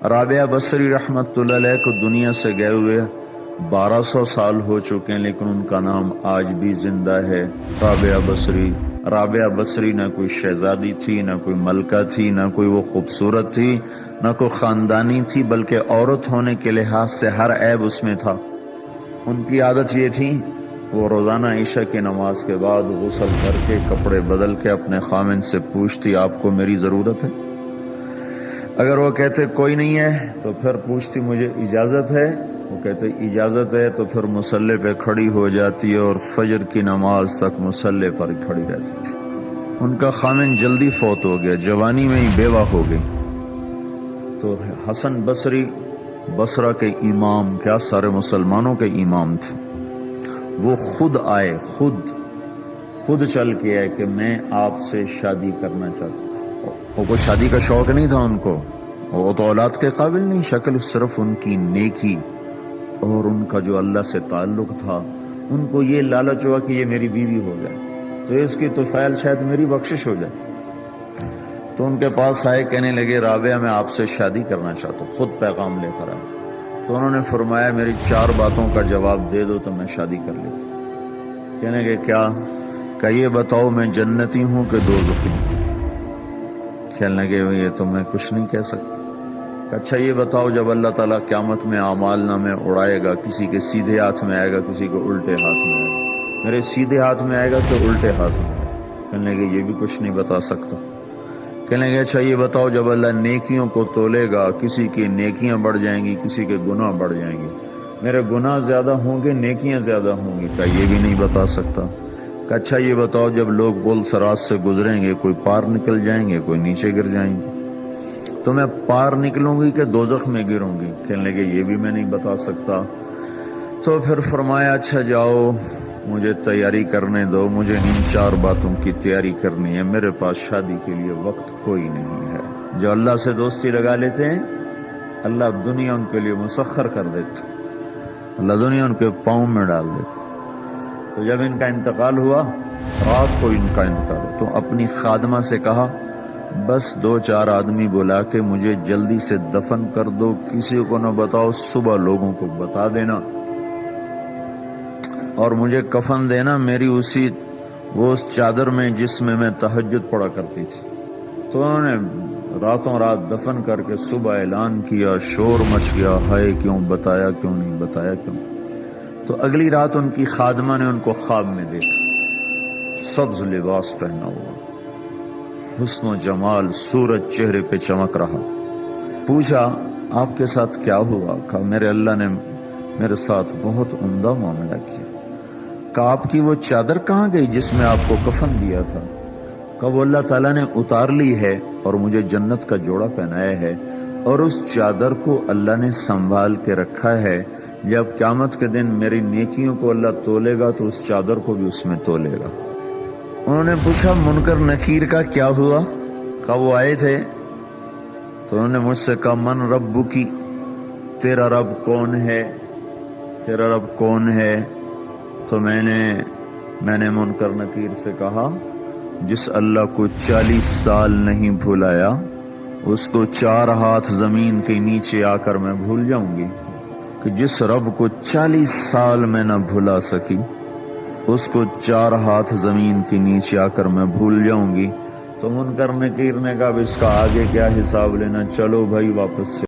رابعہ بصری رحمت اللہ علیہ کو دنیا سے گئے ہوئے 1200 سال ہو چکے ہیں، لیکن ان کا نام آج بھی زندہ ہے، رابعہ بصری۔ رابعہ بصری نہ کوئی شہزادی تھی، نہ کوئی ملکہ تھی، نہ کوئی وہ خوبصورت تھی، نہ کوئی خاندانی تھی، بلکہ عورت ہونے کے لحاظ سے ہر عیب اس میں تھا۔ ان کی عادت یہ تھی، وہ روزانہ عشاء کی نماز کے بعد غسل کر کے کپڑے بدل کے اپنے خامن سے پوچھتی آپ کو میری ضرورت ہے؟ اگر وہ کہتے کوئی نہیں ہے تو پھر پوچھتی مجھے اجازت ہے؟ وہ کہتے اجازت ہے تو پھر مصلی پہ کھڑی ہو جاتی اور فجر کی نماز تک مصلی پر کھڑی رہتی تھی۔ ان کا خامن جلدی فوت ہو گیا، جوانی میں ہی بیوہ ہو گئی۔ تو حسن بصری بصرہ کے امام، کیا سارے مسلمانوں کے امام تھے، وہ خود آئے، خود چل کے آئے کہ میں آپ سے شادی کرنا چاہتا ہوں۔ وہ کوئی شادی کا شوق نہیں تھا ان کو، وہ تو اولاد کے قابل نہیں، شکل صرف ان کی نیکی اور ان کا جو اللہ سے تعلق تھا، ان کو یہ لالچ ہوا کہ یہ میری بیوی ہو جائے تو اس کی طفیل شاید میری بخشش ہو جائے۔ تو ان کے پاس آئے، کہنے لگے رابعہ میں آپ سے شادی کرنا چاہتا ہوں، خود پیغام لے کر آئے۔ تو انہوں نے فرمایا میری 4 باتوں کا جواب دے دو تو میں شادی کر لیتا۔ کہنے لگے کیا؟ کہ یہ بتاؤ میں جنتی ہوں کہ دوزخی ہوں؟ کہنے لگے یہ تو میں کچھ نہیں کہہ سکتا۔ اچھا یہ بتاؤ جب اللہ تعالیٰ قیامت میں اعمال نامے اڑائے گا، کسی کے سیدھے ہاتھ میں آئے گا، کسی کو الٹے ہاتھ میں آئے گا، میرے سیدھے ہاتھ میں آئے گا کہ الٹے ہاتھ میں آئے گا؟ کہنے لگے یہ بھی کچھ نہیں بتا سکتا۔ کہنے لگے اچھا یہ بتاؤ جب اللہ نیکیوں کو تولے گا، کسی کی نیکیاں بڑھ جائیں گی، کسی کے گناہ بڑھ جائیں گے، میرے گناہ زیادہ ہوں گے نیکیاں زیادہ ہوں گی؟ کہ یہ بھی نہیں بتا سکتا۔ کہ اچھا یہ بتاؤ جب لوگ پل صراط سے گزریں گے، کوئی پار نکل جائیں گے، کوئی نیچے گر جائیں گے، تو میں پار نکلوں گی کہ دوزخ میں گروں گی؟ کہنے لگے یہ بھی میں نہیں بتا سکتا۔ تو پھر فرمایا اچھا جاؤ مجھے تیاری کرنے دو، مجھے ان 4 باتوں کی تیاری کرنی ہے، میرے پاس شادی کے لیے وقت کوئی نہیں ہے۔ جو اللہ سے دوستی لگا لیتے ہیں اللہ دنیا ان کے لیے مسخر کر دیتے، اللہ دنیا ان کے پاؤں میں ڈال دیتے۔ تو جب ان کا انتقال ہوا، رات کو ان کا انتقال ہوا، تو اپنی خادمہ سے کہا بس 2-4 آدمی بلا کے مجھے جلدی سے دفن کر دو، کسی کو نہ بتاؤ، صبح لوگوں کو بتا دینا، اور مجھے کفن دینا میری اس چادر میں جس میں میں تہجد پڑھا کرتی تھی۔ تو انہوں نے راتوں رات دفن کر کے صبح اعلان کیا، شور مچ گیا، ہائے کیوں بتایا، کیوں نہیں بتایا، کیوں؟ تو اگلی رات ان کی خادمہ نے ان کو خواب میں دیکھا، سبز لباس پہنا ہوا، حسن و جمال، سورج چہرے پہ چمک رہا۔ پوچھا آپ کے ساتھ کیا ہوا؟ کہا میرے اللہ نے میرے ساتھ بہت عمدہ معاملہ کیا۔ کہا آپ کی وہ چادر کہاں گئی جس میں آپ کو کفن دیا تھا؟ کہا وہ اللہ تعالیٰ نے اتار لی ہے اور مجھے جنت کا جوڑا پہنایا ہے، اور اس چادر کو اللہ نے سنبھال کے رکھا ہے، جب قیامت کے دن میری نیکیوں کو اللہ تولے گا تو اس چادر کو بھی اس میں تولے گا۔ انہوں نے پوچھا منکر نکیر کا کیا ہوا؟ کہا وہ آئے تھے تو انہوں نے مجھ سے کہا من ربکی، تیرا رب کون ہے، تیرا رب کون ہے؟ تو میں نے منکر نکیر سے کہا جس اللہ کو 40 سال نہیں بھلایا اس کو 4 ہاتھ زمین کے نیچے آ کر میں بھول جاؤں گی؟ کہ جس رب کو 40 سال میں نہ بھلا سکی اس کو 4 ہاتھ زمین کے نیچے آ کر میں بھول جاؤں گی؟ تو منکر نکیر نے کہا اب اس کا آگے کیا حساب لینا، چلو بھائی واپس سے